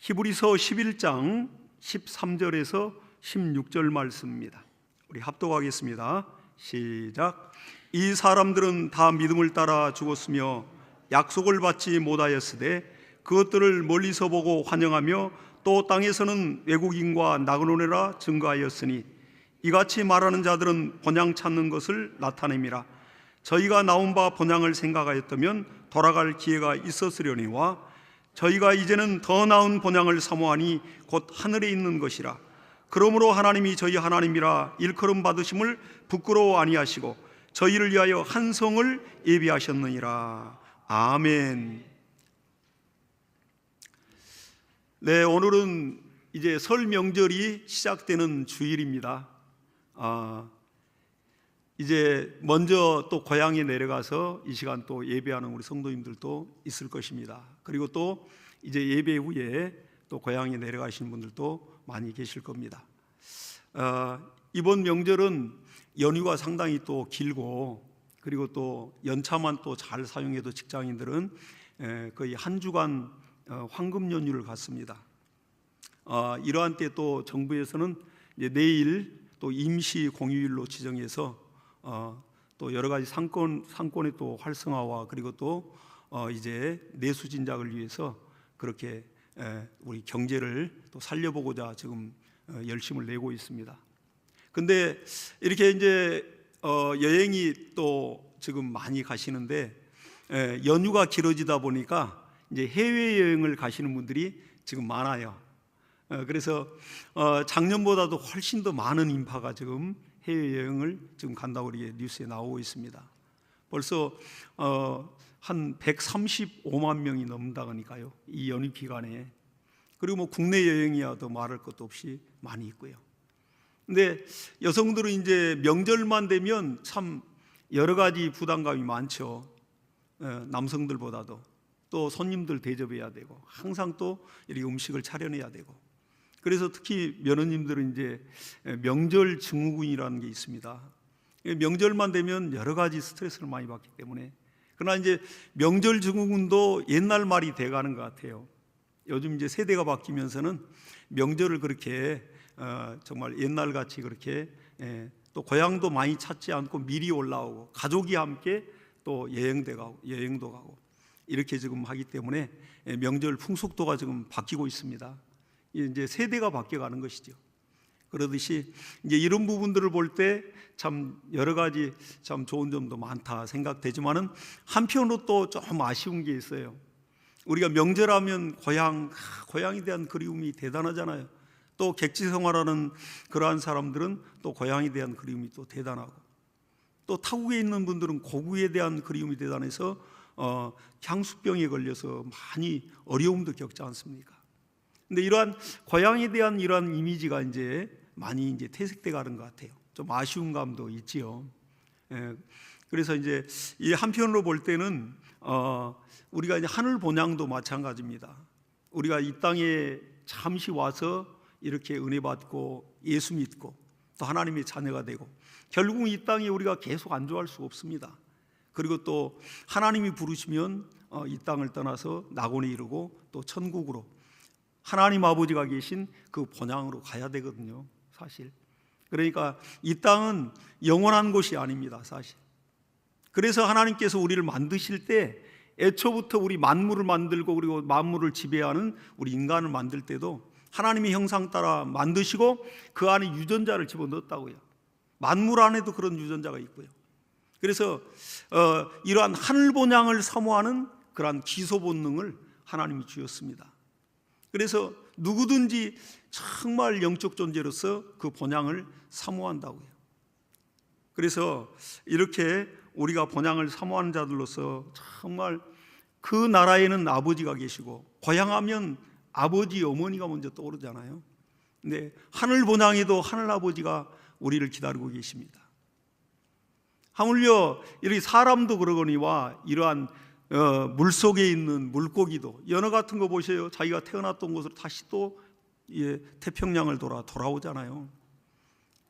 히브리서 11장 13절에서 16절 말씀입니다. 우리 합독하겠습니다. 시작. 이 사람들은 다 믿음을 따라 죽었으며 약속을 받지 못하였으되 그것들을 멀리서 보고 환영하며 또 땅에서는 외국인과 나그네라 증거하였으니 이같이 말하는 자들은 본향 찾는 것을 나타냄이라. 저희가 나온 바 본향을 생각하였다면 돌아갈 기회가 있었으려니와 저희가 이제는 더 나은 본향을 사모하니 곧 하늘에 있는 것이라. 그러므로 하나님이 저희 하나님이라 일컬음 받으심을 부끄러워 아니하시고 저희를 위하여 한 성을 예비하셨느니라. 아멘. 네, 오늘은 이제 설 명절이 시작되는 주일입니다. 이제 먼저 또 고향에 내려가서 이 시간 또 예배하는 우리 성도님들도 있을 것입니다. 그리고 또 이제 예배 후에 또 고향에 내려가시는 분들도 많이 계실 겁니다. 이번 명절은 연휴가 상당히 또 길고 그리고 또 연차만 또 잘 사용해도 직장인들은 거의 한 주간 황금 연휴를 갖습니다. 이러한 때 또 정부에서는 이제 내일 또 임시 공휴일로 지정해서 또 여러 가지 상권의 또 활성화와 그리고 또 이제 내수 진작을 위해서 그렇게 우리 경제를 또 살려보고자 지금 열심을 내고 있습니다. 근데 이렇게 이제 여행이 또 지금 많이 가시는데 연휴가 길어지다 보니까 이제 해외 여행을 가시는 분들이 지금 많아요. 그래서 작년보다도 훨씬 더 많은 인파가 지금 해외 여행을 지금 간다고 이렇게 뉴스에 나오고 있습니다. 벌써 한 135만 명이 넘는다니까요, 이 연휴 기간에. 그리고 뭐 국내 여행이야 더 말할 것도 없이 많이 있고요. 근데 여성들은 이제 명절만 되면 참 여러 가지 부담감이 많죠. 남성들보다도. 또 손님들 대접해야 되고 항상 또 이렇게 음식을 차려내야 되고. 그래서 특히 며느님들은 이제 명절 증후군이라는 게 있습니다. 명절만 되면 여러 가지 스트레스를 많이 받기 때문에. 그러나 이제 명절 증후군도 옛날 말이 돼가는 것 같아요. 요즘 이제 세대가 바뀌면서는 명절을 그렇게 정말 옛날같이 그렇게 또 고향도 많이 찾지 않고 미리 올라오고 가족이 함께 또 여행도 가고 이렇게 지금 하기 때문에 명절 풍속도가 지금 바뀌고 있습니다. 이제 세대가 바뀌어가는 것이죠. 그러듯이 이제 이런 부분들을 볼 때 참 여러 가지 참 좋은 점도 많다 생각되지만은 한편으로 또 좀 아쉬운 게 있어요. 우리가 명절하면 고향에 대한 그리움이 대단하잖아요. 또 객지 생활하는 그러한 사람들은 또 고향에 대한 그리움이 또 대단하고, 또 타국에 있는 분들은 고국에 대한 그리움이 대단해서 향수병에 걸려서 많이 어려움도 겪지 않습니까? 근데 이러한 고향에 대한 이러한 이미지가 이제 많이 이제 퇴색돼 가는 것 같아요. 좀 아쉬운 감도 있지요. 그래서 이제 이 한편으로 볼 때는 우리가 이제 하늘 본향도 마찬가지입니다. 우리가 이 땅에 잠시 와서 이렇게 은혜 받고 예수 믿고 또 하나님의 자녀가 되고 결국 이 땅에 우리가 계속 안주할 수가 없습니다. 그리고 또 하나님이 부르시면 이 땅을 떠나서 낙원에 이르고 또 천국으로 하나님 아버지가 계신 그 본향으로 가야 되거든요, 사실. 그러니까 이 땅은 영원한 곳이 아닙니다, 사실. 그래서 하나님께서 우리를 만드실 때 애초부터 우리 만물을 만들고 그리고 만물을 지배하는 우리 인간을 만들 때도 하나님의 형상 따라 만드시고 그 안에 유전자를 집어넣었다고요. 만물 안에도 그런 유전자가 있고요. 그래서 이러한 하늘 본향을 사모하는 그러한 기소 본능을 하나님이 주셨습니다. 그래서 누구든지 정말 영적 존재로서 그 본향을 사모한다고요. 그래서 이렇게 우리가 본향을 사모하는 자들로서 정말 그 나라에는 아버지가 계시고 고향하면 아버지, 어머니가 먼저 떠오르잖아요. 근데 하늘 본향에도 하늘 아버지가 우리를 기다리고 계십니다. 하물며 이렇게 사람도 그러거니와 이러한 물속에 있는 물고기도, 연어 같은 거 보세요. 자기가 태어났던 곳으로 다시 또 태평양을 돌아오잖아요.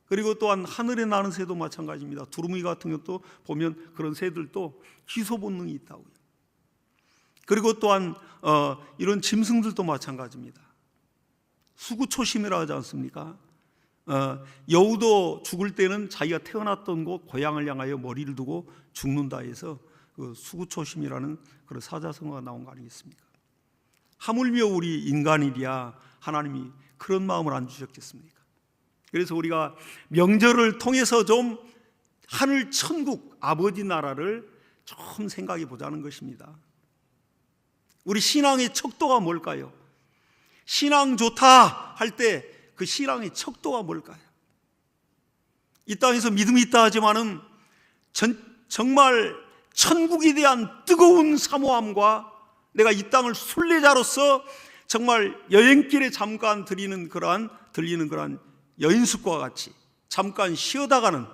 그리고 또한 하늘에 나는 새도 마찬가지입니다. 두루미 같은 것도 보면 그런 새들도 기소 본능이 있다고요. 그리고 또한 이런 짐승들도 마찬가지입니다. 수구초심이라고 하지 않습니까? 여우도 죽을 때는 자기가 태어났던 곳 고향을 향하여 머리를 두고 죽는다 해서 그 수구초심이라는 그런 사자성어가 나온 거 아니겠습니까? 하물며 우리 인간이랴 하나님이 그런 마음을 안 주셨겠습니까? 그래서 우리가 명절을 통해서 좀 하늘 천국 아버지 나라를 좀 생각해 보자는 것입니다. 우리 신앙의 척도가 뭘까요? 신앙 좋다 할 때 그 신앙의 척도가 뭘까요? 이 땅에서 믿음이 있다 하지만은 정말 천국에 대한 뜨거운 사모함과 내가 이 땅을 순례자로서 정말 여행길에 잠깐 들리는 그러한 여인숙과 같이 잠깐 쉬어다 가는,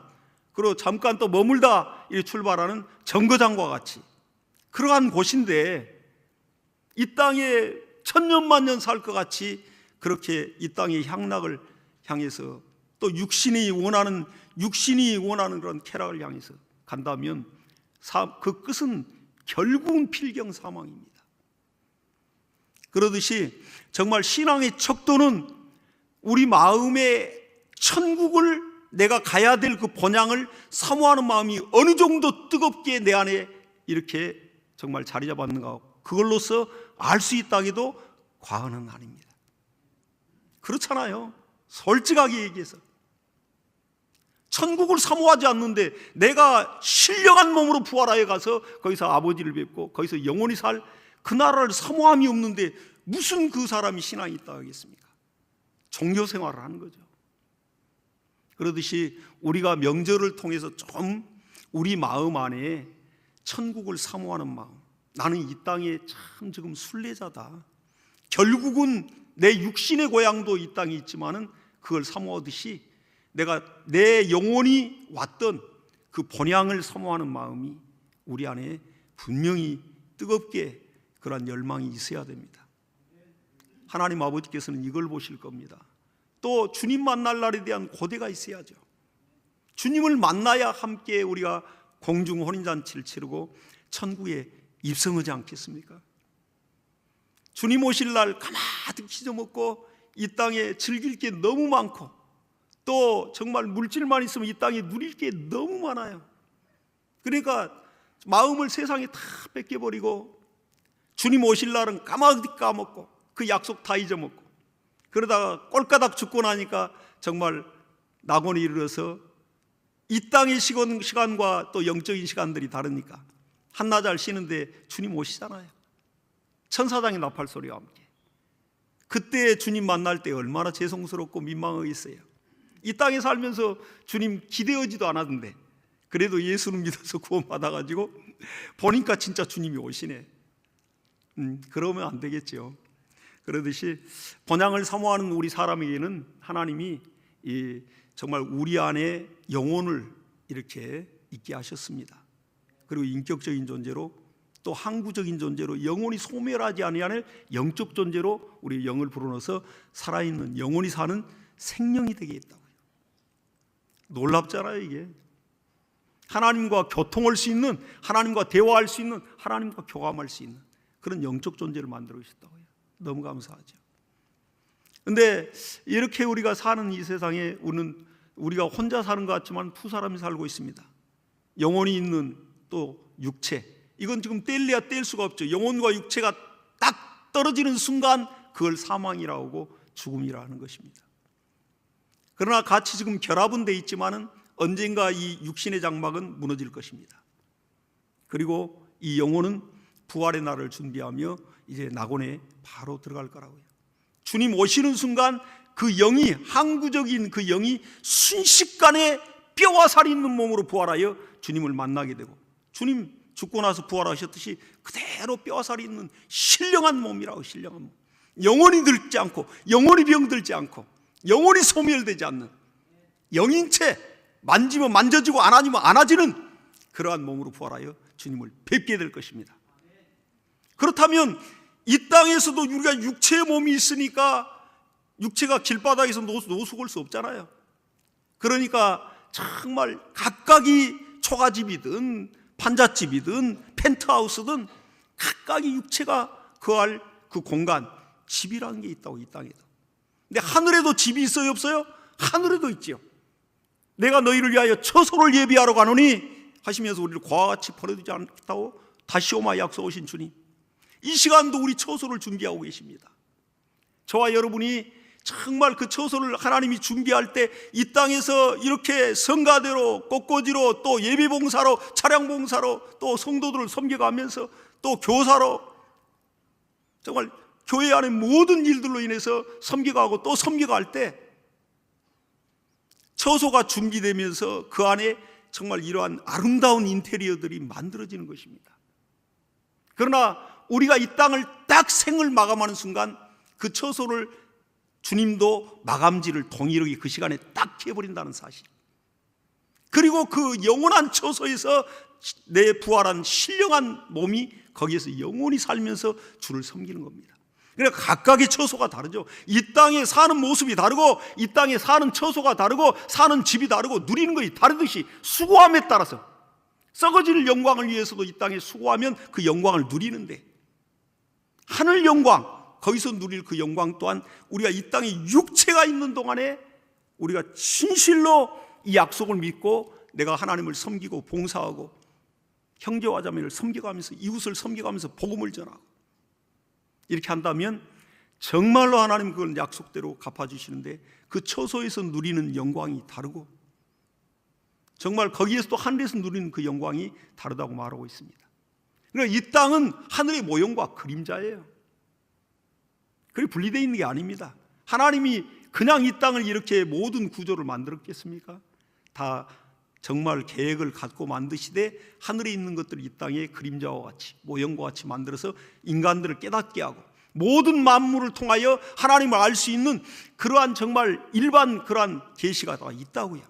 그리고 잠깐 또 머물다 출발하는 정거장과 같이 그러한 곳인데, 이 땅에 천년만년 살 것 같이 그렇게 이 땅의 향락을 향해서 또 육신이 원하는 그런 쾌락을 향해서 간다면 그 끝은 결국은 필경 사망입니다. 그러듯이 정말 신앙의 척도는 우리 마음의 천국을 내가 가야 될 그 본향을 사모하는 마음이 어느 정도 뜨겁게 내 안에 이렇게 정말 자리 잡았는가, 그걸로서 알 수 있다 해도 과언은 아닙니다. 그렇잖아요. 솔직하게 얘기해서 천국을 사모하지 않는데 내가 신령한 몸으로 부활하여 가서 거기서 아버지를 뵙고 거기서 영원히 살 그 나라를 사모함이 없는데 무슨 그 사람이 신앙이 있다 하겠습니까? 종교 생활을 하는 거죠. 그러듯이 우리가 명절을 통해서 좀 우리 마음 안에 천국을 사모하는 마음, 나는 이 땅에 참 지금 순례자다, 결국은 내 육신의 고향도 이 땅에 있지만은 그걸 사모하듯이 내가 내 영혼이 왔던 그 본향을 사모하는 마음이 우리 안에 분명히 뜨겁게 그런 열망이 있어야 됩니다. 하나님 아버지께서는 이걸 보실 겁니다. 또 주님 만날 날에 대한 고대가 있어야죠. 주님을 만나야 함께 우리가 공중 혼인잔치를 치르고 천국에 입성하지 않겠습니까? 주님 오실 날 가마득 찢어먹고 이 땅에 즐길 게 너무 많고 또 정말 물질만 있으면 이 땅에 누릴 게 너무 많아요. 그러니까 마음을 세상에 다 뺏겨버리고 주님 오실 날은 까마득 까먹고 그 약속 다 잊어먹고 그러다가 꼴까닥 죽고 나니까 정말 낙원에 이르러서 이 땅의 시간과 또 영적인 시간들이 다르니까 한나절 쉬는데 주님 오시잖아요. 천사장의 나팔 소리와 함께. 그때 주님 만날 때 얼마나 죄송스럽고 민망하겠어요. 이 땅에 살면서 주님 기대하지도 않았는데 그래도 예수를 믿어서 구원받아가지고 보니까 진짜 주님이 오시네. 그러면 안 되겠죠. 그러듯이 본향을 사모하는 우리 사람에게는 하나님이 정말 우리 안에 영혼을 이렇게 있게 하셨습니다. 그리고 인격적인 존재로 또 항구적인 존재로 영혼이 소멸하지 아니하는 영적 존재로 우리 영을 불어넣어서 살아있는 영혼이 사는 생명이 되게 했다고요. 놀랍잖아요. 이게 하나님과 교통할 수 있는, 하나님과 대화할 수 있는, 하나님과 교감할 수 있는 그런 영적 존재를 만들어 주셨다고요. 너무 감사하죠. 그런데 이렇게 우리가 사는 이 세상에 우리가 혼자 사는 것 같지만 두 사람이 살고 있습니다. 영혼이 있는 또 육체, 이건 지금 뗄래야 뗄 수가 없죠. 영혼과 육체가 딱 떨어지는 순간 그걸 사망이라고 하고 죽음이라 하는 것입니다. 그러나 같이 지금 결합은 돼 있지만은 언젠가 이 육신의 장막은 무너질 것입니다. 그리고 이 영혼은 부활의 날을 준비하며 이제 낙원에 바로 들어갈 거라고요. 주님 오시는 순간 그 영이, 항구적인 그 영이 순식간에 뼈와 살이 있는 몸으로 부활하여 주님을 만나게 되고, 주님 죽고 나서 부활하셨듯이 그대로 뼈와 살이 있는 신령한 몸이라고. 신령한 몸, 영원히 늙지 않고 영원히 병들지 않고 영원히 소멸되지 않는 영인체, 만지면 만져지고 안아지면 안아지는 그러한 몸으로 부활하여 주님을 뵙게 될 것입니다. 그렇다면 이 땅에서도 우리가 육체의 몸이 있으니까 육체가 길바닥에서 노숙할 수 없잖아요. 그러니까 정말 각각이 초가집이든 판잣집이든 펜트하우스든 각각이 육체가 거할 그 공간, 집이라는 게 있다고. 이 땅에도 근데 하늘에도 집이 있어요, 없어요? 하늘에도 있지요. 내가 너희를 위하여 처소를 예비하러 가노니 하시면서 우리를 과와 같이 버려두지 않겠다고 다시 오마 약속하신 주님, 이 시간도 우리 처소를 준비하고 계십니다. 저와 여러분이 정말 그 처소를 하나님이 준비할 때 이 땅에서 이렇게 성가대로, 꽃꽂이로, 또 예비봉사로, 차량봉사로, 또 성도들을 섬겨가면서 또 교사로, 정말 교회 안의 모든 일들로 인해서 섬겨가고 또 섬겨갈 때 처소가 준비되면서 그 안에 정말 이러한 아름다운 인테리어들이 만들어지는 것입니다. 그러나 우리가 이 땅을 딱 생을 마감하는 순간 그 처소를 주님도 마감지를 동일하게 그 시간에 딱 해버린다는 사실, 그리고 그 영원한 처소에서 내 부활한 신령한 몸이 거기에서 영원히 살면서 주를 섬기는 겁니다. 그러니까 각각의 처소가 다르죠. 이 땅에 사는 모습이 다르고, 이 땅에 사는 처소가 다르고, 사는 집이 다르고, 누리는 것이 다르듯이 수고함에 따라서 썩어질 영광을 위해서도 이 땅에 수고하면 그 영광을 누리는데, 하늘 영광, 거기서 누릴 그 영광 또한 우리가 이 땅에 육체가 있는 동안에 우리가 진실로 이 약속을 믿고 내가 하나님을 섬기고 봉사하고 형제와 자매를 섬겨가면서 이웃을 섬겨가면서 복음을 전하고 이렇게 한다면 정말로 하나님 그걸 약속대로 갚아주시는데, 그 처소에서 누리는 영광이 다르고 정말 거기에서 또 하늘에서 누리는 그 영광이 다르다고 말하고 있습니다. 그러니까 이 땅은 하늘의 모형과 그림자예요. 그리 분리되어 있는 게 아닙니다. 하나님이 그냥 이 땅을 이렇게 모든 구조를 만들었겠습니까? 다 정말 계획을 갖고 만드시되 하늘에 있는 것들을 이 땅에 그림자와 같이 모형과 같이 만들어서 인간들을 깨닫게 하고 모든 만물을 통하여 하나님을 알 수 있는 그러한 정말 일반 그러한 계시가 다 있다고요.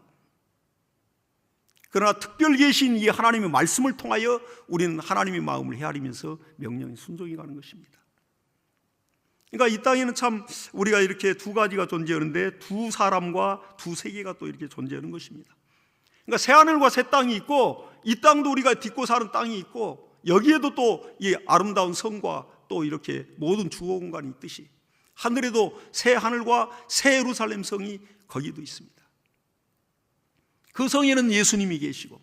그러나 특별 계시인 이 하나님의 말씀을 통하여 우리는 하나님의 마음을 헤아리면서 명령에 순종해 가는 것입니다. 그러니까 이 땅에는 참 우리가 이렇게 두 가지가 존재하는데 두 사람과 두 세계가 또 이렇게 존재하는 것입니다. 그러니까 새하늘과 새 땅이 있고, 이 땅도 우리가 딛고 사는 땅이 있고, 여기에도 또 이 아름다운 성과 또 이렇게 모든 주거 공간이 있듯이 하늘에도 새 하늘과 새 예루살렘 성이 거기도 있습니다. 그 성에는 예수님이 계시고,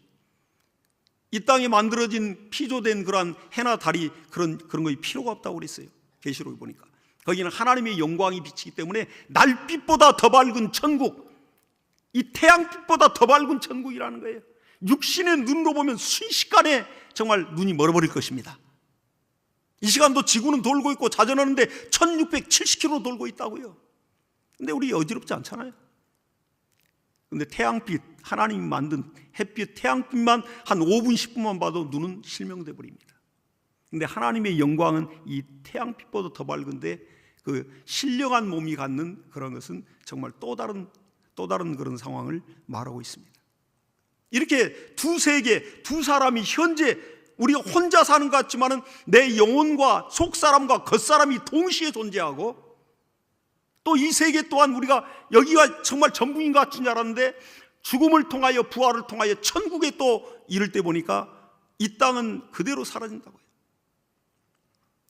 이 땅에 만들어진 피조된 그러한 해나 달이 그런 거에 필요가 없다고 그랬어요. 계시록에 보니까 거기는 하나님의 영광이 비치기 때문에 날빛보다 더 밝은 천국, 이 태양빛보다 더 밝은 천국이라는 거예요. 육신의 눈으로 보면 순식간에 정말 눈이 멀어버릴 것입니다. 이 시간도 지구는 돌고 있고 자전하는데 1670km 돌고 있다고요. 근데 우리 어지럽지 않잖아요. 근데 태양빛, 하나님이 만든 햇빛, 태양빛만 한 5분 10분만 봐도 눈은 실명돼 버립니다. 근데 하나님의 영광은 이 태양빛보다 더 밝은데 그 신령한 몸이 갖는 그런 것은 정말 또 다른 그런 상황을 말하고 있습니다. 이렇게 두 세계, 두 사람이 현재 우리가 혼자 사는 것 같지만은 내 영혼과 속사람과 겉사람이 동시에 존재하고, 또 이 세계 또한 우리가 여기가 정말 전부인 것 같은 줄 알았는데 죽음을 통하여 부활을 통하여 천국에 또 이를 때 보니까 이 땅은 그대로 사라진다고요.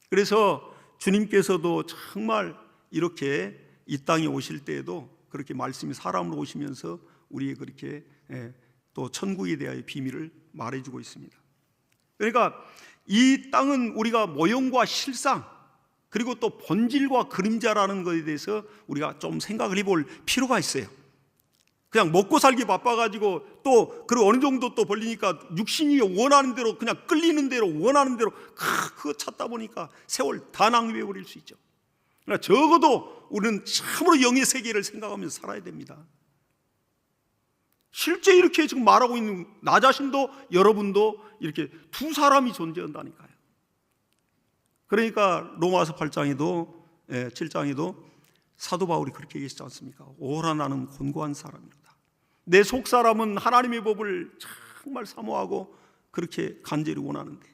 그래서 주님께서도 정말 이렇게 이 땅에 오실 때에도 그렇게 말씀이 사람으로 오시면서 우리의 그렇게 또 천국에 대하여 비밀을 말해주고 있습니다. 그러니까 이 땅은 우리가 모형과 실상 그리고 또 본질과 그림자라는 것에 대해서 우리가 좀 생각을 해볼 필요가 있어요. 그냥 먹고 살기 바빠가지고 또 그리고 어느 정도 또 벌리니까 육신이 원하는 대로 그냥 끌리는 대로 원하는 대로 그거 찾다 보니까 세월 다 낭비해버릴 수 있죠. 그러나 적어도 우리는 참으로 영의 세계를 생각하면서 살아야 됩니다. 실제 이렇게 지금 말하고 있는 나 자신도 여러분도 이렇게 두 사람이 존재한다니까요. 그러니까 로마서 8장에도 7장에도 사도 바울이 그렇게 얘기했지 않습니까? 오라 나는 곤고한 사람이로다. 내 속사람은 하나님의 법을 정말 사모하고 그렇게 간절히 원하는데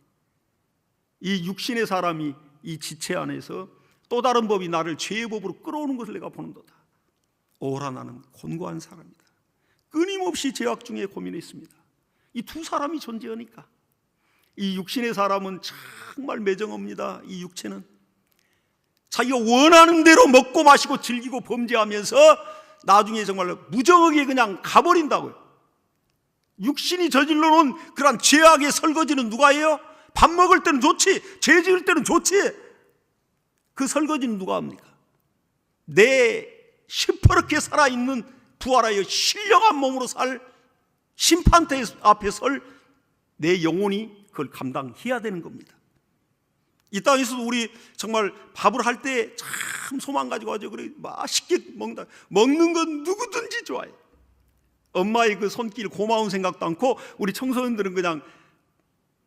이 육신의 사람이 이 지체 안에서 또 다른 법이 나를 죄의 법으로 끌어오는 것을 내가 보는도다. 오라 나는 곤고한 사람이다. 끊임없이 죄악 중에 고민했습니다. 이 두 사람이 존재하니까 이 육신의 사람은 정말 매정합니다. 이 육체는 자기가 원하는 대로 먹고 마시고 즐기고 범죄하면서 나중에 정말 무정하게 그냥 가버린다고요. 육신이 저질러 놓은 그런 죄악의 설거지는 누가 해요? 밥 먹을 때는 좋지, 죄 지을 때는 좋지. 그 설거지는 누가 합니까? 내 시퍼렇게 살아있는 부활하여 신령한 몸으로 살 심판대 앞에 설 내 영혼이 그걸 감당해야 되는 겁니다. 이 땅에서도 우리 정말 밥을 할 때 참 소망 가지고 하죠. 그래 맛있게 먹는다. 먹는 건 누구든지 좋아해. 엄마의 그 손길 고마운 생각도 않고 우리 청소년들은 그냥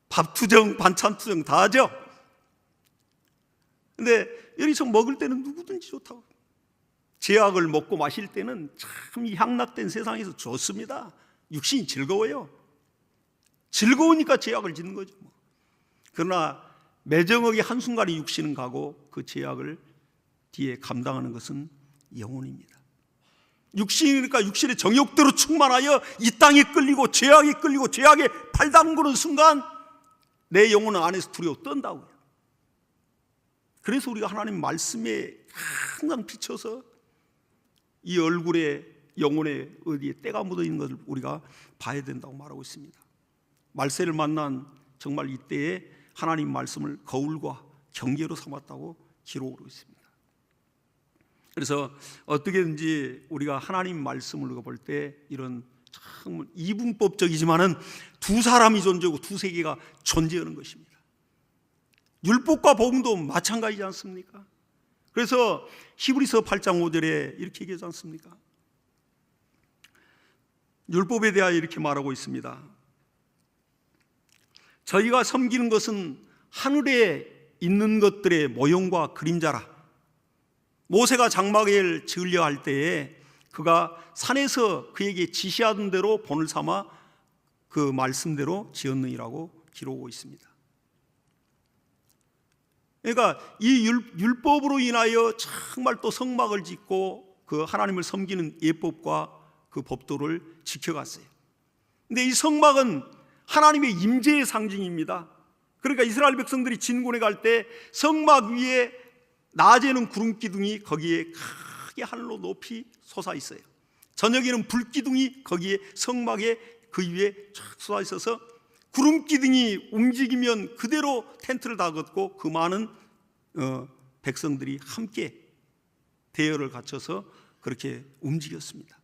밥 투정, 반찬 투정 다 하죠. 근데 여기서 먹을 때는 누구든지 좋다고. 제약을 먹고 마실 때는 참 이 향락된 세상에서 좋습니다. 육신이 즐거워요. 즐거우니까 제약을 짓는 거죠. 그러나 매정하게 한순간에 육신은 가고 그 제약을 뒤에 감당하는 것은 영혼입니다. 육신이니까 육신의 정욕대로 충만하여 이 땅에 끌리고 죄악에 끌리고 죄악에 발담그는 순간 내 영혼은 안에서 두려워 떤다고요. 그래서 우리가 하나님 말씀에 항상 비춰서 이 얼굴에 영혼에 어디에 때가 묻어 있는 것을 우리가 봐야 된다고 말하고 있습니다. 말세를 만난 정말 이때에 하나님 말씀을 거울과 경계로 삼았다고 기록으로 있습니다. 그래서 어떻게든지 우리가 하나님 말씀을 볼 때 이런 참 이분법적이지만은 두 사람이 존재하고 두 세계가 존재하는 것입니다. 율법과 복음도 마찬가지지 않습니까? 그래서 히브리서 8장 5절에 이렇게 얘기하지 않습니까? 율법에 대하여 이렇게 말하고 있습니다. 저희가 섬기는 것은 하늘에 있는 것들의 모형과 그림자라. 모세가 장막을 지으려 할 때에 그가 산에서 그에게 지시하던 대로 본을 삼아 그 말씀대로 지었느니라고 기록하고 있습니다. 그러니까 이 율법으로 인하여 정말 또 성막을 짓고 그 하나님을 섬기는 예법과 그 법도를 지켜갔어요. 근데 이 성막은 하나님의 임재의 상징입니다. 그러니까 이스라엘 백성들이 진군에 갈 때 성막 위에 낮에는 구름 기둥이 거기에 크게 하늘로 높이 솟아 있어요. 저녁에는 불 기둥이 거기에 성막에 그 위에 쫙 솟아 있어서 구름 기둥이 움직이면 그대로 텐트를 다 걷고 그 많은 백성들이 함께 대열을 갖춰서 그렇게 움직였습니다.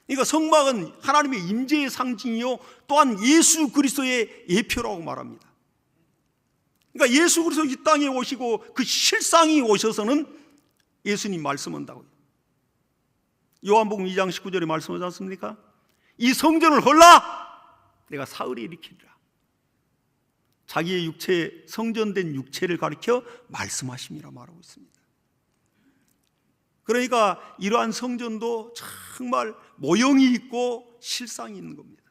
그러니까 성막은 하나님의 임재의 상징이요 또한 예수 그리스도의 예표라고 말합니다. 그러니까 예수 그리스도 이 땅에 오시고 그 실상이 오셔서는 예수님 말씀한다고요. 요한복음 2장 19절에 말씀하지 않습니까? 이 성전을 헐라 내가 사흘에 일으키리라. 자기의 육체, 성전된 육체를 가리켜 말씀하심이라 말하고 있습니다. 그러니까 이러한 성전도 정말 모형이 있고 실상이 있는 겁니다.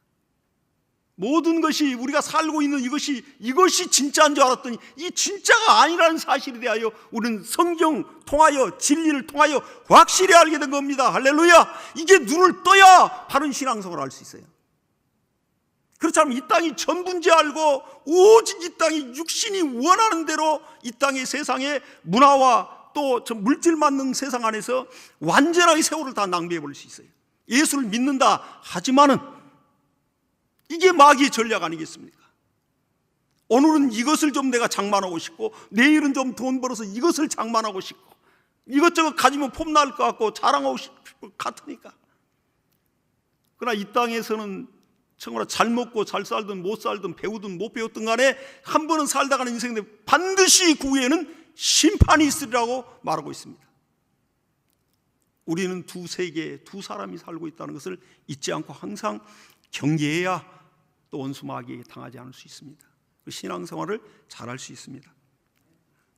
모든 것이 우리가 살고 있는 이것이 진짜인 줄 알았더니 이 진짜가 아니라는 사실에 대하여 우리는 성경 통하여 진리를 통하여 확실히 알게 된 겁니다. 할렐루야. 이게 눈을 떠야 바른 신앙생활을 할 수 있어요. 그렇지 않으면 이 땅이 전부인지 알고 오직 이 땅이 육신이 원하는 대로 이 땅의 세상의 문화와 또 물질 만능 세상 안에서 완전하게 세월을 다 낭비해 버릴 수 있어요. 예수를 믿는다 하지만은 이게 마귀의 전략 아니겠습니까? 오늘은 이것을 좀 내가 장만하고 싶고 내일은 좀 돈 벌어서 이것을 장만하고 싶고 이것저것 가지면 폼날 것 같고 자랑하고 싶을 것 같으니까. 그러나 이 땅에서는 정말 잘 먹고 잘 살든 못 살든 배우든 못 배웠든 간에 한 번은 살다가는 인생인데 반드시 그 후에는 심판이 있으리라고 말하고 있습니다. 우리는 두 세계, 두 사람이 살고 있다는 것을 잊지 않고 항상 경계해야 또 원수 마귀에게 당하지 않을 수 있습니다. 신앙생활을 잘할 수 있습니다.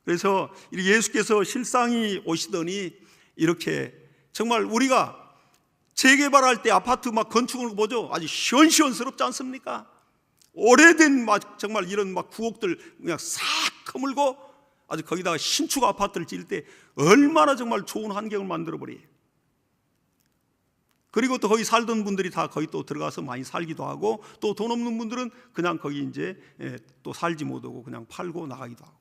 그래서 예수께서 실상이 오시더니 이렇게 정말 우리가 재개발할 때 아파트 막 건축을 보죠. 아주 시원시원스럽지 않습니까? 오래된 정말 이런 구옥들 그냥 싹 허물고 아주 거기다가 신축 아파트를 지을 때 얼마나 정말 좋은 환경을 만들어 버려요. 그리고 또 거기 살던 분들이 다 거기 또 들어가서 많이 살기도 하고 또 돈 없는 분들은 그냥 거기 이제 또 살지 못하고 그냥 팔고 나가기도 하고.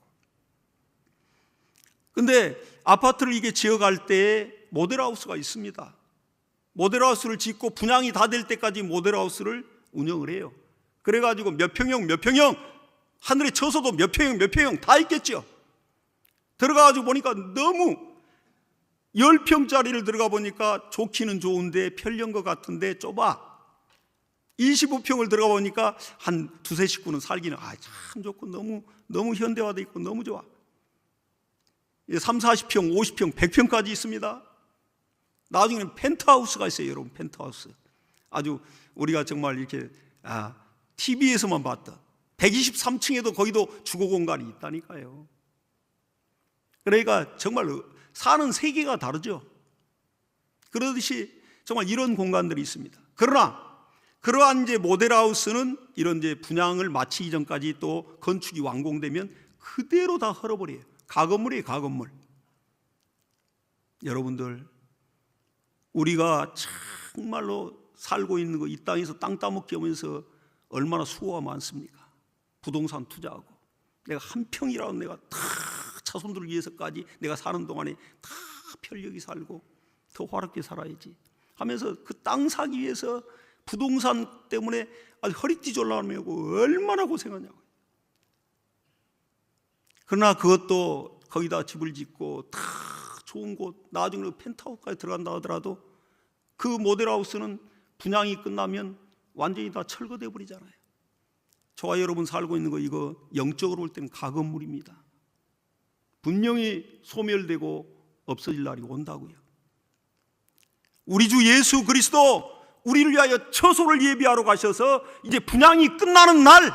근데 아파트를 이게 지어갈 때 모델하우스가 있습니다. 모델하우스를 짓고 분양이 다 될 때까지 모델하우스를 운영을 해요. 그래가지고 몇 평형 하늘에 쳐서도 몇 평형 다 있겠죠. 들어가가지고 보니까 너무 10평짜리를 들어가 보니까 좋기는 좋은데 편리한 것 같은데 좁아. 25평을 들어가 보니까 한 두세 식구는 살기는 참 좋고 너무 현대화되어 있고 너무 좋아. 3, 40평, 50평, 100평까지 있습니다. 나중에는 펜트하우스가 있어요, 여러분. 펜트하우스. 아주 우리가 정말 이렇게 TV에서만 봤던 123층에도 거기도 주거 공간이 있다니까요. 그러니까 정말 사는 세계가 다르죠. 그러듯이 정말 이런 공간들이 있습니다. 그러나 그러한 이제 모델하우스는 이런 이제 분양을 마치기 전까지 또 건축이 완공되면 그대로 다 헐어버려요. 가건물이에요, 가건물. 여러분들, 우리가 정말로 살고 있는 거 이 땅에서 땅 따먹기 하면서 얼마나 수고가 많습니까? 부동산 투자하고 내가 한 평이라도 내가 다 자손들을 위해서까지 내가 사는 동안에 다 편리하게 살고 더 화롭게 살아야지 하면서 그 땅 사기 위해서 부동산 때문에 아주 허리띠 졸라매고 얼마나 고생하냐고. 그러나 그것도 거기다 집을 짓고 다 좋은 곳, 나중에 펜트하우스까지 들어간다 하더라도 그 모델하우스는 분양이 끝나면 완전히 다 철거돼 버리잖아요. 저와 여러분 살고 있는 거 이거 영적으로 볼 때는 가건물입니다. 분명히 소멸되고 없어질 날이 온다고요. 우리 주 예수 그리스도 우리를 위하여 처소를 예비하러 가셔서 이제 분양이 끝나는 날,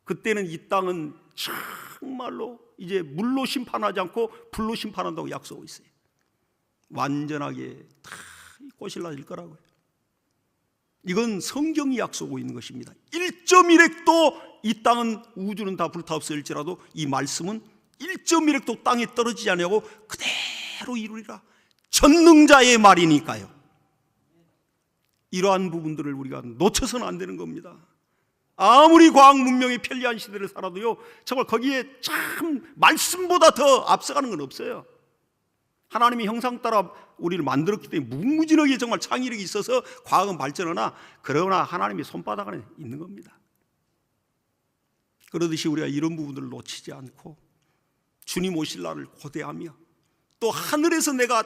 그때는 이 땅은 정말로 이제 물로 심판하지 않고 불로 심판한다고 약속하고 있어요. 완전하게 다 꼬실라질 거라고요. 이건 성경이 약속하고 있는 것입니다. 1.1핵도 이 땅은 우주는 다 불타없을지라도 이 말씀은 1.1핵도 땅에 떨어지지 않냐고 그대로 이루리라. 전능자의 말이니까요. 이러한 부분들을 우리가 놓쳐서는 안 되는 겁니다. 아무리 과학 문명의 편리한 시대를 살아도요, 정말 거기에 참 말씀보다 더 앞서가는 건 없어요. 하나님의 형상 따라 우리를 만들었기 때문에 무궁무진하게 정말 창의력이 있어서 과학은 발전하나, 그러나 하나님의 손바닥 안에 있는 겁니다. 그러듯이 우리가 이런 부분들을 놓치지 않고 주님 오실 날을 고대하며 또 하늘에서 내가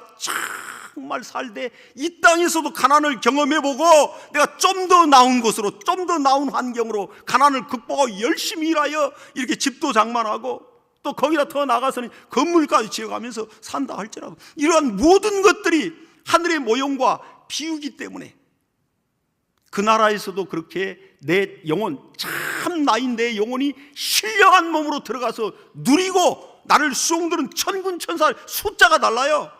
정말 살되 이 땅에서도 가난을 경험해보고 내가 좀 더 나은 곳으로, 좀 더 나은 환경으로 가난을 극복하고 열심히 일하여 이렇게 집도 장만하고 또 거기다 더 나가서는 건물까지 지어가면서 산다 할지라도 이러한 모든 것들이 하늘의 모형과 비유기 때문에 그 나라에서도 그렇게 내 영혼, 참 나인 내 영혼이 신령한 몸으로 들어가서 누리고 나를 수용들은 천군 천사 숫자가 달라요.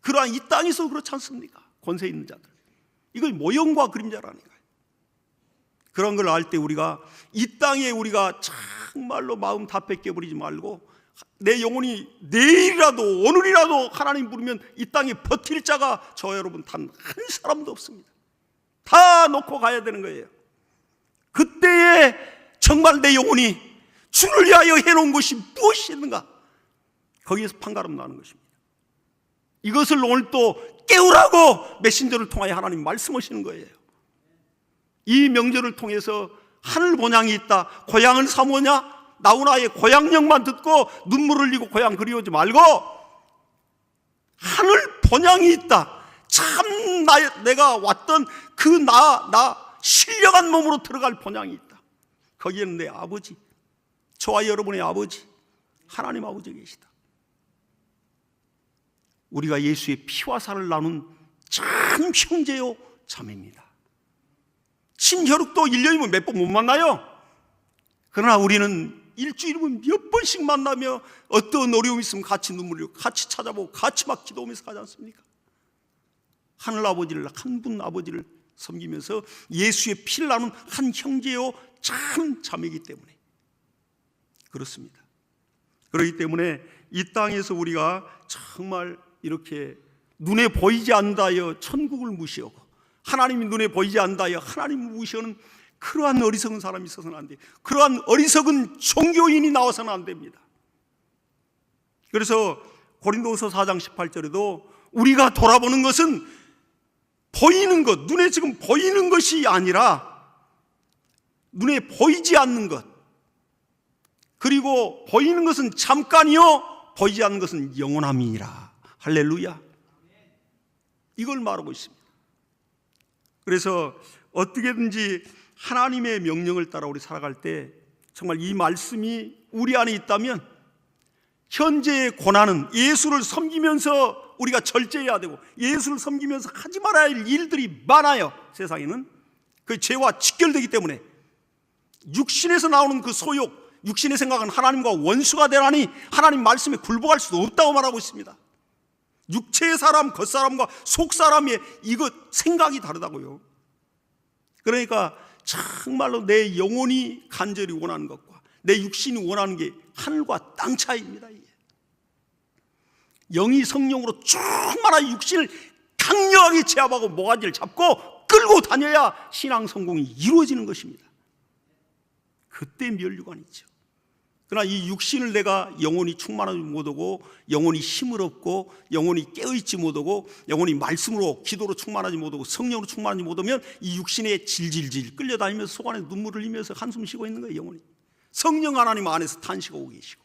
그러한 이 땅에서 그렇지 않습니까? 권세 있는 자들, 이걸 모형과 그림자라는 거예요. 그런 걸 알 때 우리가 이 땅에 우리가 정말로 마음 다 뺏겨버리지 말고 내 영혼이 내일이라도 오늘이라도 하나님 부르면 이 땅에 버틸 자가 저 여러분 단 한 사람도 없습니다. 다 놓고 가야 되는 거예요. 그때에 정말 내 영혼이 주를 위하여 해놓은 것이 무엇이 있는가, 거기에서 판가름 나는 것입니다. 이것을 오늘 또 깨우라고 메신저를 통하여 하나님 말씀하시는 거예요. 이 명절을 통해서 하늘 본향이 있다. 고향을 사모냐? 나훈아의 고향령만 듣고 눈물 흘리고 고향 그리우지 말고 하늘 본향이 있다. 참 내가 왔던 그 나 신령한 몸으로 들어갈 본향이 있다. 거기에는 내 아버지, 저와 여러분의 아버지, 하나님 아버지 계시다. 우리가 예수의 피와 살을 나눈 참 형제요 자매입니다. 친혈육도 1년이면 몇 번 못 만나요. 그러나 우리는 일주일이면 몇 번씩 만나며 어떤 어려움이 있으면 같이 눈물 흘리고 같이 찾아보고 같이 막 기도하면서 가지 않습니까? 하늘 아버지를, 한 분 아버지를 섬기면서 예수의 피를 나눈 한 형제요 참 자매이기 때문에 그렇습니다. 그렇기 때문에 이 땅에서 우리가 정말 이렇게 눈에 보이지 않다여 천국을 무시하고 하나님이 눈에 보이지 않다여 하나님을 무시하는 그러한 어리석은 사람이 있어서는 안 돼요. 그러한 어리석은 종교인이 나와서는 안 됩니다. 그래서 고린도후서 4장 18절에도 우리가 돌아보는 것은 보이는 것, 눈에 지금 보이는 것이 아니라 눈에 보이지 않는 것, 그리고 보이는 것은 잠깐이요 보이지 않는 것은 영원함이니라. 할렐루야. 이걸 말하고 있습니다. 그래서 어떻게든지 하나님의 명령을 따라 우리 살아갈 때 정말 이 말씀이 우리 안에 있다면 현재의 고난은 예수를 섬기면서 우리가 절제해야 되고 예수를 섬기면서 하지 말아야 할 일들이 많아요. 세상에는 그 죄와 직결되기 때문에 육신에서 나오는 그 소욕, 육신의 생각은 하나님과 원수가 되나니 하나님 말씀에 굴복할 수도 없다고 말하고 있습니다. 육체의 사람, 겉사람과 속사람의 이것 생각이 다르다고요. 그러니까 정말로 내 영혼이 간절히 원하는 것과 내 육신이 원하는 게 하늘과 땅 차이입니다. 영이 성령으로 충만한 육신을 강력하게 제압하고 모가지를 잡고 끌고 다녀야 신앙 성공이 이루어지는 것입니다. 그때 면류관이 있죠. 그러나 이 육신을 내가 영혼이 충만하지 못하고 영혼이 힘을 얻고 영혼이 깨어있지 못하고 영혼이 말씀으로 기도로 충만하지 못하고 성령으로 충만하지 못하면 이 육신에 질질질 끌려다니면서 속 안에 눈물을 흘리면서 한숨 쉬고 있는 거예요. 영혼이 성령 하나님 안에서 탄식하고 계시고,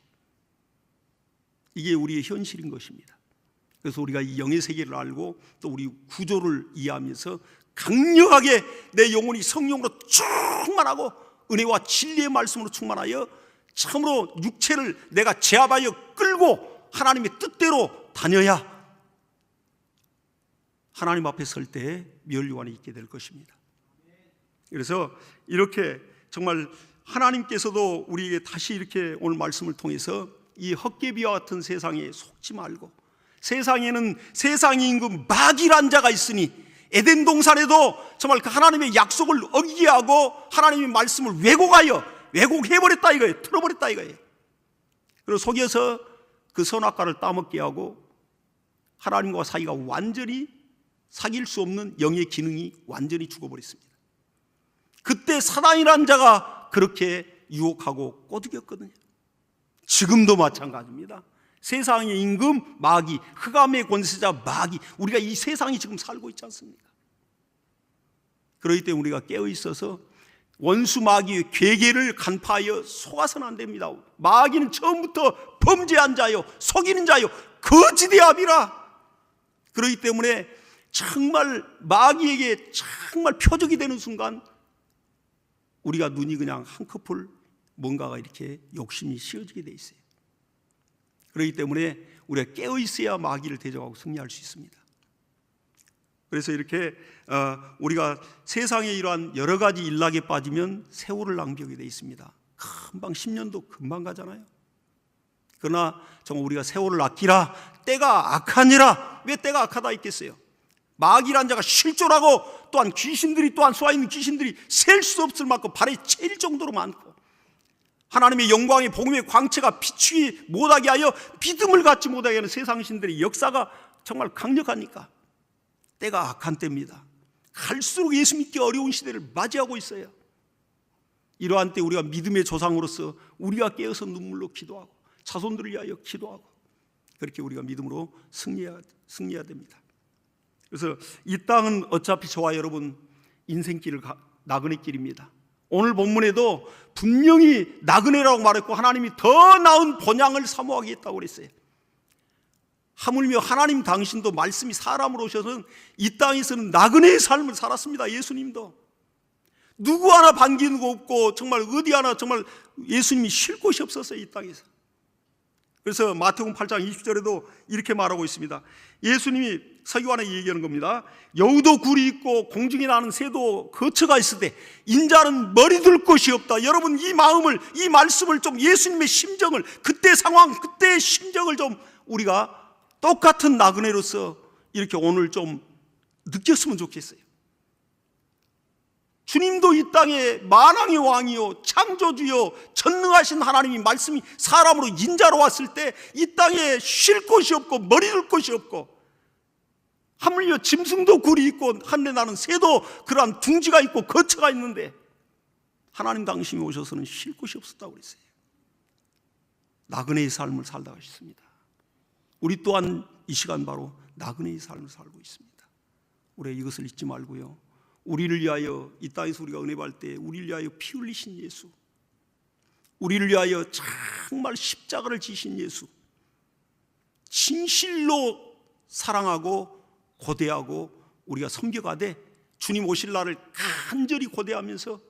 이게 우리의 현실인 것입니다. 그래서 우리가 이 영의 세계를 알고 또 우리 구조를 이해하면서 강력하게 내 영혼이 성령으로 충만하고 은혜와 진리의 말씀으로 충만하여 참으로 육체를 내가 제압하여 끌고 하나님의 뜻대로 다녀야 하나님 앞에 설 때 면류관이 있게 될 것입니다. 그래서 이렇게 정말 하나님께서도 우리에게 다시 이렇게 오늘 말씀을 통해서 이 헛개비와 같은 세상에 속지 말고, 세상에는 세상의 임금 마귀란 자가 있으니 에덴 동산에도 정말 그 하나님의 약속을 어기게 하고 하나님의 말씀을 왜곡해버렸다 이거예요. 틀어버렸다 이거예요. 그리고 속여서 그 선악과를 따먹게 하고 하나님과 사이가 완전히 사귈 수 없는 영의 기능이 완전히 죽어버렸습니다. 그때 사단이라는 자가 그렇게 유혹하고 꼬드겼거든요. 지금도 마찬가지입니다. 세상의 임금 마귀, 흑암의 권세자 마귀, 우리가 이 세상이 지금 살고 있지 않습니까? 그렇기 때문에 우리가 깨어있어서 원수 마귀의 괴계를 간파하여 속아서는 안 됩니다. 마귀는 처음부터 범죄한 자요, 속이는 자요, 거짓의 아비라. 그렇기 때문에 정말 마귀에게 정말 표적이 되는 순간 우리가 눈이 그냥 한꺼풀 뭔가가 이렇게 욕심이 씌어지게 돼 있어요. 그렇기 때문에 우리가 깨어 있어야 마귀를 대적하고 승리할 수 있습니다. 그래서 이렇게 우리가 세상에 이러한 여러 가지 일락에 빠지면 세월을 낭비하게 돼 있습니다. 금방 10년도 금방 가잖아요. 그러나 정말 우리가 세월을 아끼라, 때가 악하니라. 왜 때가 악하다 있겠어요? 마귀란 자가 실존하고 또한 귀신들이, 또한 쏘아있는 귀신들이 셀 수 없을 만큼 발에 채일 정도로 많고, 하나님의 영광의 복음의 광채가 비추지 못하게 하여 믿음을 갖지 못하게 하는 세상 신들의 역사가 정말 강력하니까 때가 악한 때입니다. 갈수록 예수 믿기 어려운 시대를 맞이하고 있어요. 이러한 때 우리가 믿음의 조상으로서 우리가 깨어서 눈물로 기도하고 자손들을 위하여 기도하고 그렇게 우리가 믿음으로 승리해야 됩니다. 그래서 이 땅은 어차피 저와 여러분 인생길을 나그네 길입니다. 오늘 본문에도 분명히 나그네라고 말했고 하나님이 더 나은 본향을 사모하겠다고 그랬어요. 하물며 하나님 당신도 말씀이 사람으로 오셔서 이 땅에서는 나그네의 삶을 살았습니다. 예수님도 누구 하나 반기는 거 없고 정말 어디 하나 정말 예수님이 쉴 곳이 없었어요. 이 땅에서. 그래서 마태복음 8장 20절에도 이렇게 말하고 있습니다. 예수님이 서기관에게 얘기하는 겁니다. 여우도 굴이 있고 공중에 나는 새도 거처가 있을 때 인자는 머리 둘 곳이 없다. 여러분 이 마음을, 이 말씀을 좀 예수님의 심정을, 그때 상황, 그때의 심정을 좀 우리가 똑같은 나그네로서 이렇게 오늘 좀 느꼈으면 좋겠어요. 주님도 이 땅에 만왕의 왕이요 창조주요 전능하신 하나님이 말씀이 사람으로 인자로 왔을 때 이 땅에 쉴 곳이 없고 머리 둘 곳이 없고 하물며 짐승도 굴이 있고 하늘에 나는 새도 그러한 둥지가 있고 거처가 있는데 하나님 당신이 오셔서는 쉴 곳이 없었다고 그랬어요. 나그네의 삶을 살다 가셨습니다. 우리 또한 이 시간 바로 나그네의 삶을 살고 있습니다. 우리가 이것을 잊지 말고요, 우리를 위하여 이 땅에서 우리가 은혜 받을 때 우리를 위하여 피 흘리신 예수, 우리를 위하여 정말 십자가를 지신 예수, 진실로 사랑하고 고대하고 우리가 섬겨가되 주님 오실 날을 간절히 고대하면서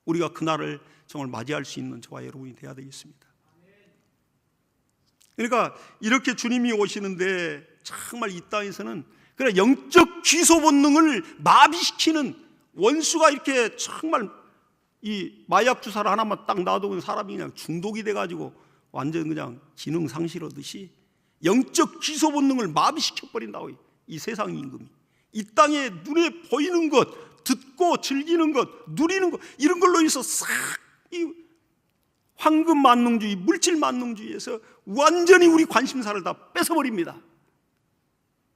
우리가 그날을 정말 맞이할 수 있는 저와 여러분이 되어야 되겠습니다. 그러니까 이렇게 주님이 오시는데 정말 이 땅에서는 그냥 영적 귀소 본능을 마비시키는 원수가 이렇게 정말 이 마약 주사를 하나만 딱 놔두면 사람이 그냥 중독이 돼가지고 완전 그냥 기능 상실하듯이 영적 귀소 본능을 마비시켜 버린다고. 이 세상 임금이 이 땅에 눈에 보이는 것, 듣고 즐기는 것, 누리는 것, 이런 걸로 해서 싹 이 황금 만능주의, 물질 만능주의에서 완전히 우리 관심사를 다 뺏어버립니다.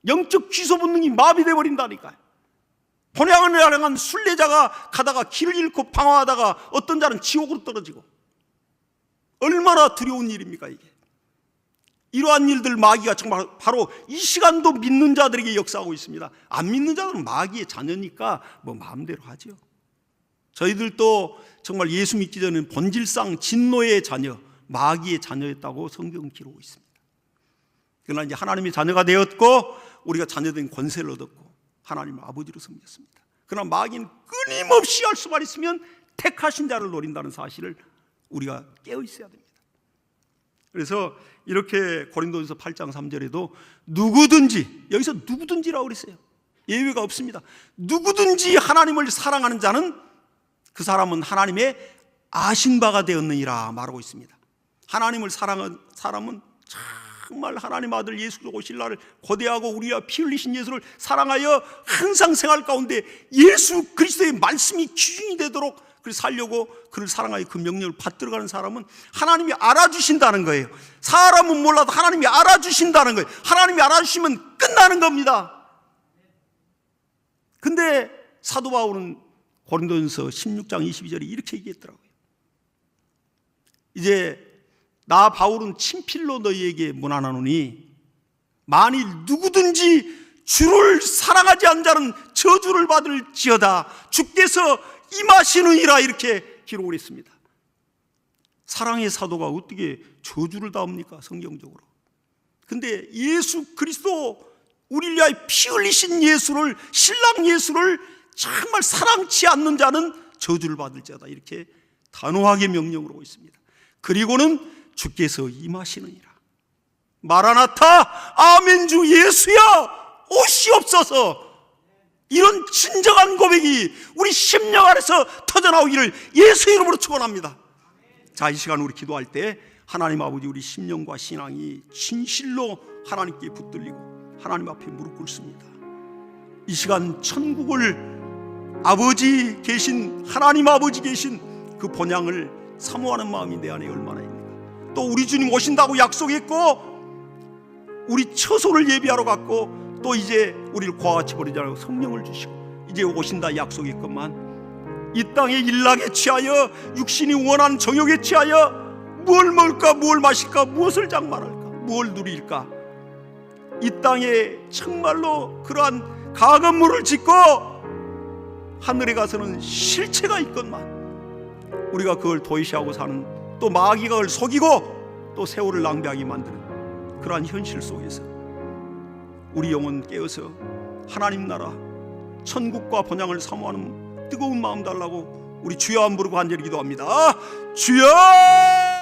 영적 귀소 본능이 마비돼 버린다니까요. 본향을 향한 순례자가 가다가 길을 잃고 방황하다가 어떤 자는 지옥으로 떨어지고, 얼마나 두려운 일입니까 이게. 이러한 일들 마귀가 정말 바로 이 시간도 믿는 자들에게 역사하고 있습니다. 안 믿는 자들은 마귀의 자녀니까 뭐 마음대로 하죠. 저희들도 정말 예수 믿기 전에는 본질상 진노의 자녀, 마귀의 자녀였다고 성경은 기록하고 있습니다. 그러나 이제 하나님의 자녀가 되었고 우리가 자녀된 권세를 얻었고 하나님을 아버지로 섬겼습니다. 그러나 마귀는 끊임없이 할 수만 있으면 택하신 자를 노린다는 사실을 우리가 깨어 있어야 됩니다. 그래서 이렇게 고린도전서 8장 3절에도 누구든지, 여기서 누구든지라고 그랬어요. 예외가 없습니다. 누구든지 하나님을 사랑하는 자는 그 사람은 하나님의 아신 바가 되었느니라 말하고 있습니다. 하나님을 사랑하는 사람은 정말 하나님 아들 예수 오실 날을 고대하고 우리와 피 흘리신 예수를 사랑하여 항상 생활 가운데 예수 그리스도의 말씀이 기준이 되도록 그를 살려고 그를 사랑하여 그 명령을 받들어가는 사람은 하나님이 알아주신다는 거예요. 사람은 몰라도 하나님이 알아주신다는 거예요. 하나님이 알아주시면 끝나는 겁니다. 근데 사도 바울은 고린도전서 16장 22절에 이렇게 얘기했더라고요. 이제 나 바울은 친필로 너희에게 문안하노니 만일 누구든지 주를 사랑하지 않는 자는 저주를 받을지어다. 주께서 임하시느니라 이렇게 기록을 했습니다. 사랑의 사도가 어떻게 저주를 당합니까? 성경적으로. 근데 예수 그리스도 우리를 위하여 피 흘리신 예수를, 신랑 예수를 정말 사랑치 않는 자는 저주를 받을지어다 이렇게 단호하게 명령을 하고 있습니다. 그리고는 주께서 임하시느니라. 마라나타 아멘 주 예수여 오시옵소서. 이런 진정한 고백이 우리 심령 안에서 터져나오기를 예수 이름으로 축원합니다. 자, 이 시간 우리 기도할 때 하나님 아버지, 우리 심령과 신앙이 진실로 하나님께 붙들리고 하나님 앞에 무릎 꿇습니다. 이 시간 천국을 아버지 계신, 하나님 아버지 계신 그 본향을 사모하는 마음이 내 안에 얼마나 있는가. 또 우리 주님 오신다고 약속했고 우리 처소를 예비하러 갔고 또 이제 우리를 고아 같이 버리지 않고 성령을 주시고 이제 오신다 약속했건만 이 땅의 일락에 취하여 육신이 원하는 정욕에 취하여 뭘 먹을까, 뭘 마실까, 무엇을 장만할까, 뭘 누릴까, 이 땅에 정말로 그러한 가건물을 짓고 하늘에 가서는 실체가 있건만 우리가 그걸 도외시하고 사는, 또 마귀가 그걸 속이고 또 세월을 낭비하게 만드는 그러한 현실 속에서 우리 영혼 깨어서 하나님 나라 천국과 본향을 사모하는 뜨거운 마음 달라고 우리 주여 한 부르고 간절히 기도합니다. 주여!